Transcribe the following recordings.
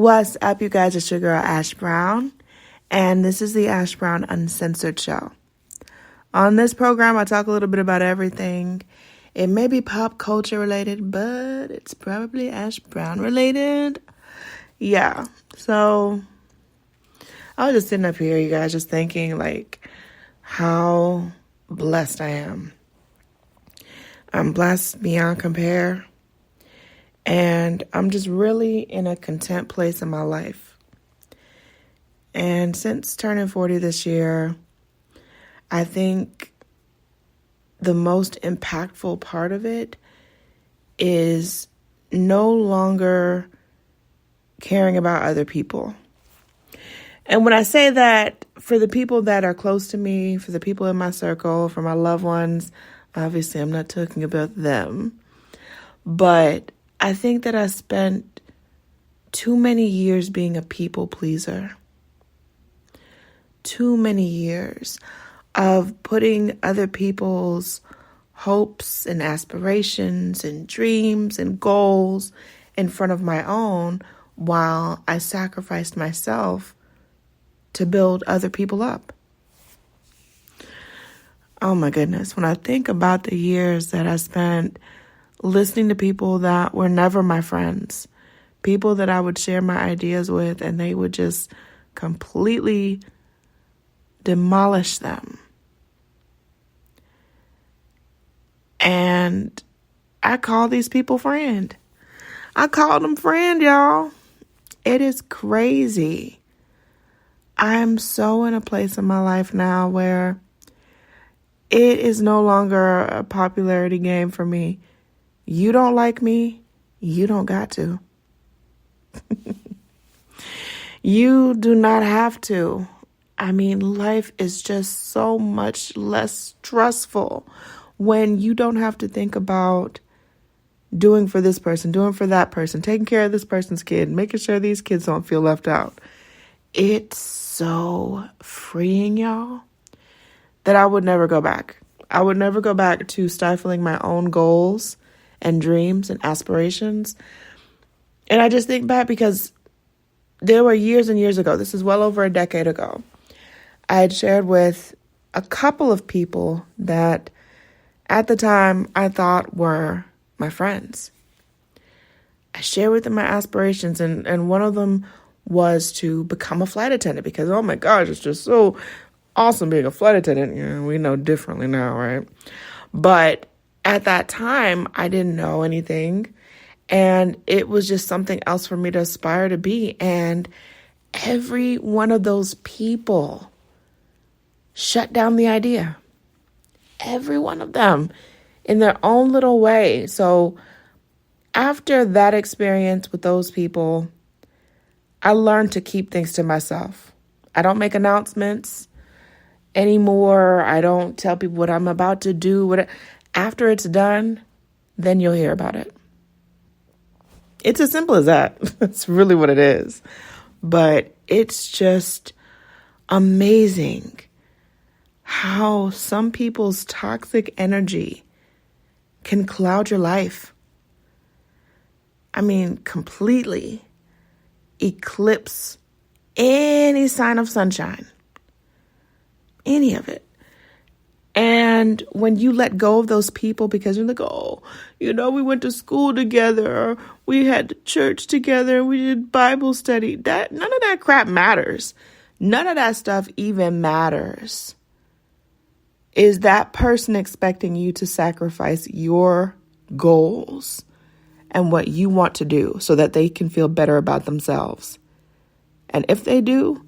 What's up, you guys? It's your girl, Ash Brown, and this is the Ash Brown Uncensored Show. On this program, I talk a little bit about everything. It may be pop culture related, but it's probably Ash Brown related. Yeah, so I was just sitting up here, you guys, just thinking, like, how blessed I am. I'm blessed beyond compare. And I'm just really in a content place in my life. And since turning 40 this year, I think the most impactful part of it is no longer caring about other people. And when I say that, for the people that are close to me, for the people in my circle, for my loved ones, obviously I'm not talking about them, but I think that I spent too many years being a people pleaser. Too many years of putting other people's hopes and aspirations and dreams and goals in front of my own while I sacrificed myself to build other people up. Oh my goodness. When I think about the years that I spent listening to people that were never my friends, people that I would share my ideas with, and they would just completely demolish them. And I call these people friend. I call them friend, y'all. It is crazy. I'm so in a place in my life now where it is no longer a popularity game for me. You don't like me, you don't got to. You do not have to. I mean, life is just so much less stressful when you don't have to think about doing for this person, doing for that person, taking care of this person's kid, making sure these kids don't feel left out. It's so freeing, y'all, that I would never go back. I would never go back to stifling my own goals and dreams and aspirations. And I just think back because there were years and years ago, this is well over a decade ago, I had shared with a couple of people that at the time I thought were my friends. I shared with them my aspirations, and one of them was to become a flight attendant because, oh my gosh, it's just so awesome being a flight attendant. You know, we know differently now, right? But at that time, I didn't know anything, and it was just something else for me to aspire to be. And every one of those people shut down the idea. Every one of them in their own little way. So after that experience with those people, I learned to keep things to myself. I don't make announcements anymore. I don't tell people what I'm about to do. After it's done, then you'll hear about it. It's as simple as that. That's really what it is. But it's just amazing how some people's toxic energy can cloud your life. I mean, completely eclipse any sign of sunshine. Any of it. And when you let go of those people because you're like, oh, you know, we went to school together, or we had church together, we did Bible study. None of that crap matters. None of that stuff even matters. Is that person expecting you to sacrifice your goals and what you want to do so that they can feel better about themselves? And if they do,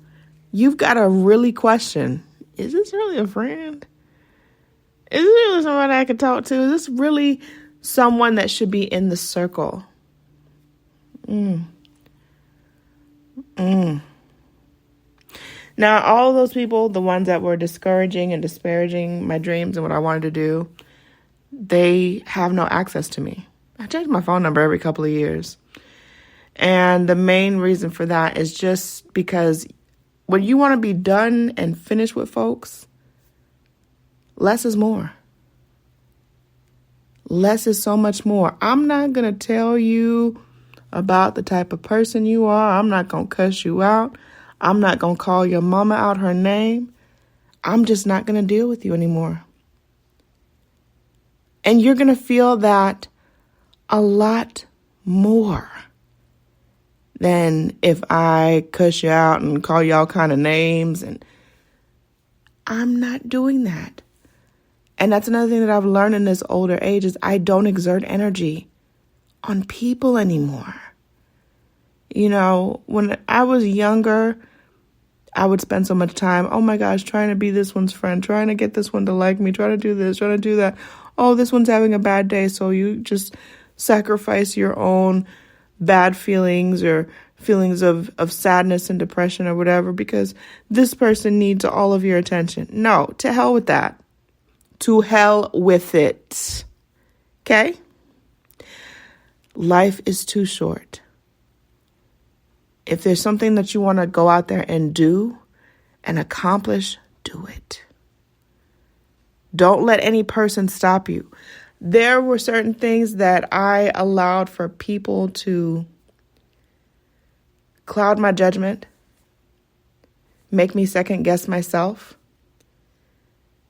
you've got to really question, is this really a friend? Is this really someone I can talk to? Is this really someone that should be in the circle? Now, all those people, the ones that were discouraging and disparaging my dreams and what I wanted to do, they have no access to me. I change my phone number every couple of years. And the main reason for that is just because when you want to be done and finished with folks, less is more. Less is so much more. I'm not going to tell you about the type of person you are. I'm not going to cuss you out. I'm not going to call your mama out her name. I'm just not going to deal with you anymore. And you're going to feel that a lot more than if I cuss you out and call you all kind of names. And I'm not doing that. And that's another thing that I've learned in this older age is I don't exert energy on people anymore. You know, when I was younger, I would spend so much time, oh my gosh, trying to be this one's friend, trying to get this one to like me, trying to do this, trying to do that. Oh, this one's having a bad day, so you just sacrifice your own bad feelings or feelings of sadness and depression or whatever because this person needs all of your attention. No, to hell with that. To hell with it. Okay? Life is too short. If there's something that you want to go out there and do and accomplish, do it. Don't let any person stop you. There were certain things that I allowed for people to cloud my judgment, make me second guess myself,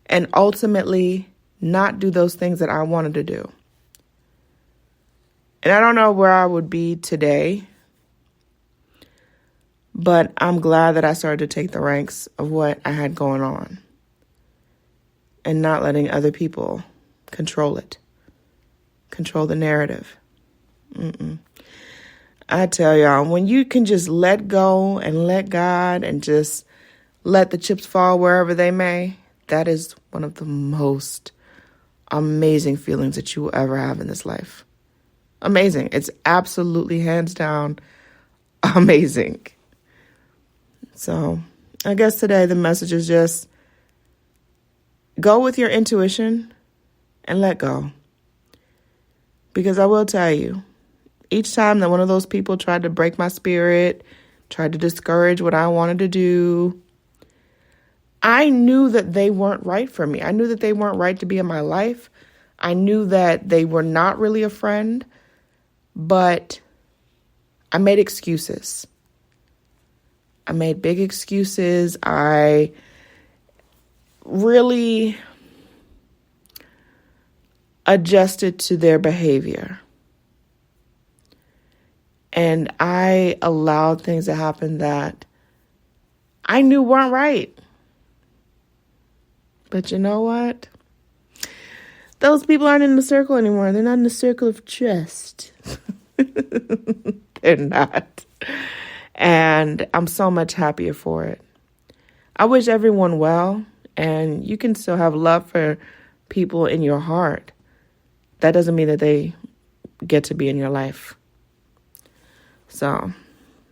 and ultimately not do those things that I wanted to do. And I don't know where I would be today, but I'm glad that I started to take the ranks of what I had going on and not letting other people control it, control the narrative. I tell y'all, when you can just let go and let God and just let the chips fall wherever they may, that is one of the most amazing feelings that you will ever have in this life. Amazing. It's absolutely hands down amazing. So I guess today the message is just go with your intuition and let go. Because I will tell you, each time that one of those people tried to break my spirit, tried to discourage what I wanted to do, I knew that they weren't right for me. I knew that they weren't right to be in my life. I knew that they were not really a friend, but I made excuses. I made big excuses. I really adjusted to their behavior. And I allowed things to happen that I knew weren't right. But you know what? Those people aren't in the circle anymore. They're not in the circle of trust. They're not. And I'm so much happier for it. I wish everyone well, and you can still have love for people in your heart. That doesn't mean that they get to be in your life. So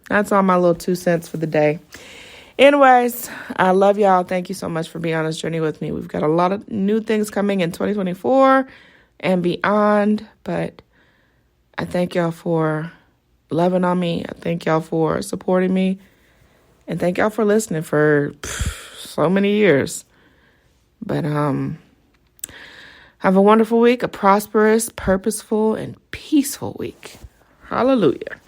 that's all my little 2 cents for the day. Anyways, I love y'all. Thank you so much for being on this journey with me. We've got a lot of new things coming in 2024 and beyond, but I thank y'all for loving on me. I thank y'all for supporting me, and thank y'all for listening for so many years. But have a wonderful week, a prosperous, purposeful, and peaceful week. Hallelujah.